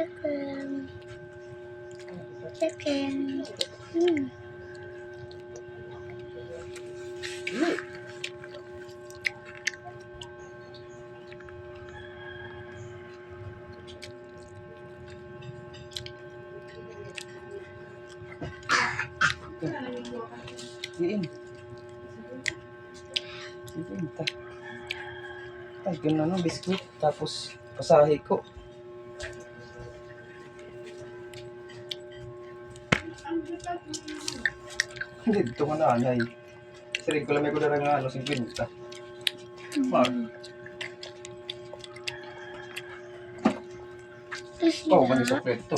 Chicken. Chicken. Mm. Diin. Diin ta. Ay, ganun ano, biskuit. Tapos, pasahe ko. Hindi, dito ko na, anay. Sirig ko lang may kudara nga, ano, 50. Mark. Oh, mani Isda. suklet to.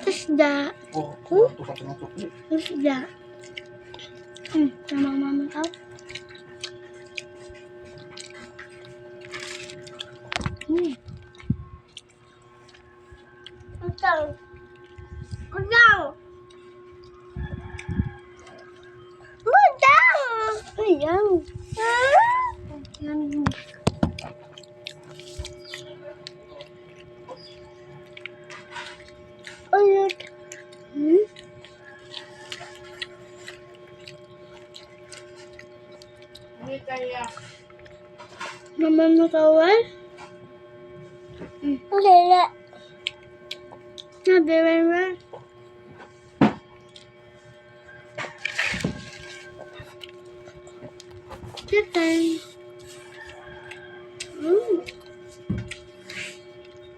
Isda. Oh, ito sa tunong suklet. Isda. Sama mama kau. Udang. Udang. Udang. Ayang. Ayang. Ayun. Mama mo kawan? Lele. Nabi mama. Chicken.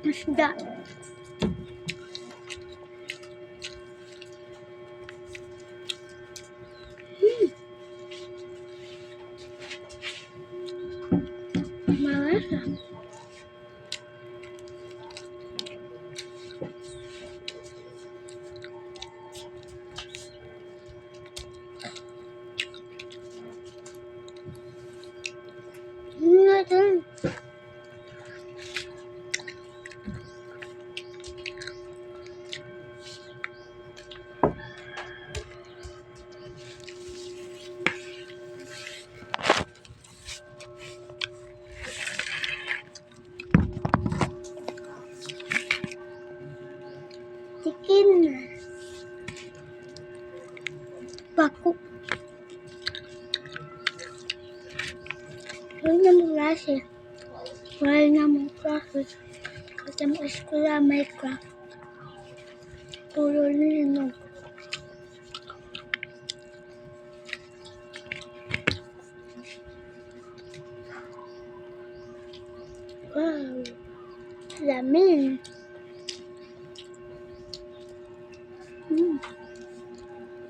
Isda. Malasa. Natin. Chicken. Baku. Wala mo klase. Wala mo klase. Kasi mo eskwela may craft. Puro nino. Wow. Dami.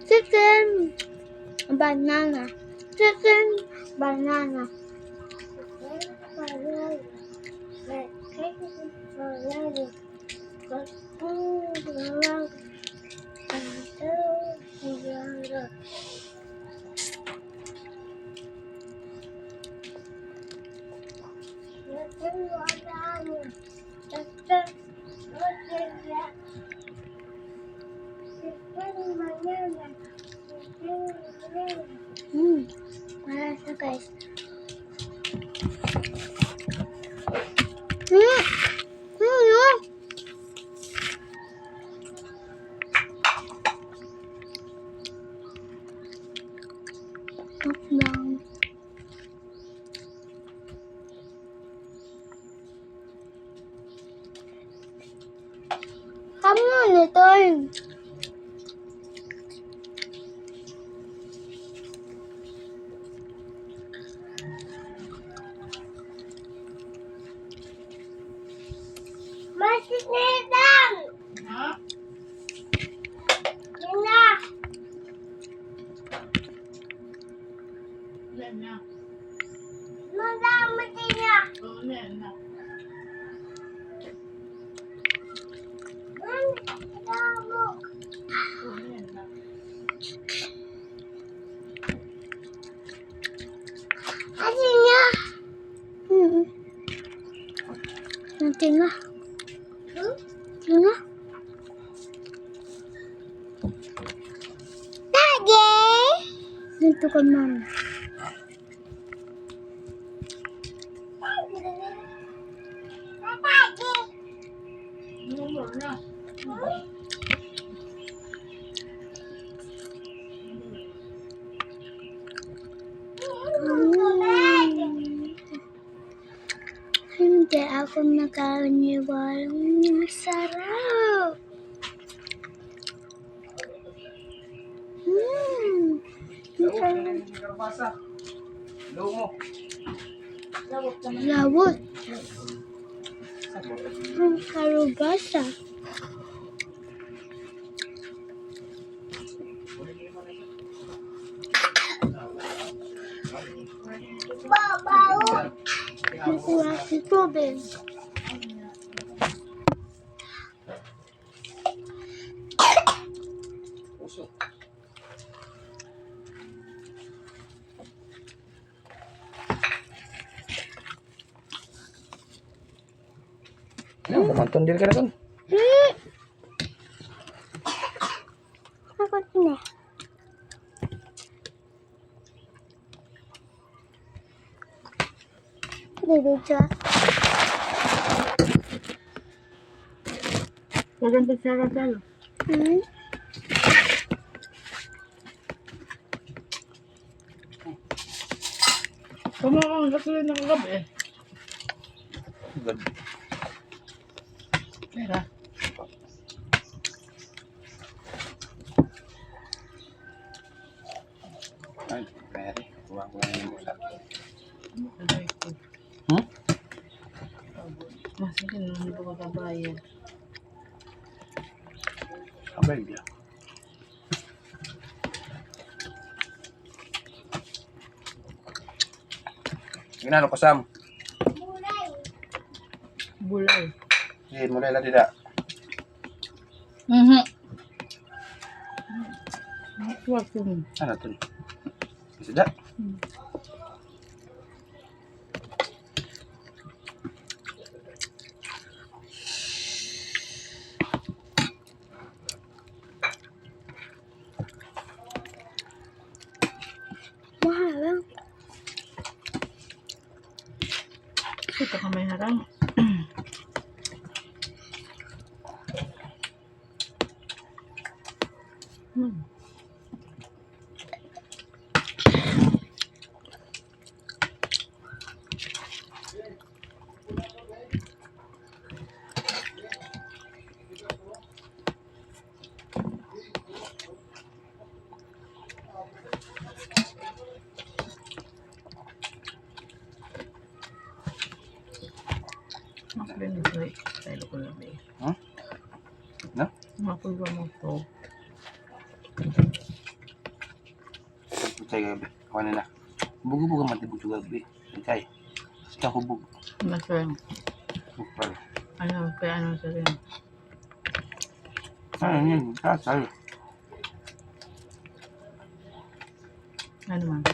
Chicken. Banana. Chicken. Banana. Malasa guys. Lang. Kamu nito. Masih nedang. Ha? Nina. Yan na. Madam Matina. Oo, yan na. Kamu. Oo, yan na. Asinya. Nanti nga. Nga. Tagi. Nito ka mama. Number na. Hindi ako nakaniwalang masarap. Lawot na lang yung karabasa. Law mo. Lawot. Ang karubasa. Nakuha si Tobin. Puso. Ano, kamantun din ka na kon. Ako na. Dito. Maganda sa rasal. Kumakang rasal ng gabi. Good. Pera. Ay, pwede. Kuha ko na yung busa. Aray ko. Hmm? Masakit na hindi ko kabayan. Abay dia. Ginano ko Sam? Bulay. Sige, mulai lang tidak. Huwag ko. Ano to? Tidak. Mahal lang. Ito ka may harang. Makapin ito eh. Tayo ko lang eh. Hmm? No? Makulwa mo ito. Percaya gabi. Kuha na. Bugo-bugo man tibog sa gabi. Percaya. Sika hubog. Masarang. Bukpal. Ano, kaya ano sa rin. Ano yan? Kasal. Ano man.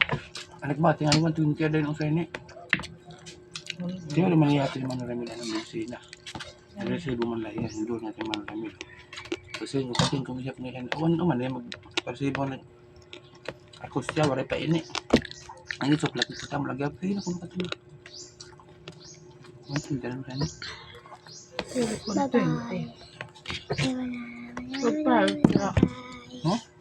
Anak ba? Tingnan naman 20 ada yung usay ni. Di mo naman yata yung manarami na ng busina. Dari sa ibu man lahi. Hindi natin manarami. Kasi yung kating kung siya pinahin. Awan naman eh. Magparsibo na. Ako siya. Waray pa ini. Ang ito. Plakit kita mo lagi. Ay, naku nakatulog. Ang tindahan mo rin. Pero kung Bye-bye. 20. Pagpal. Bye-bye. Huh?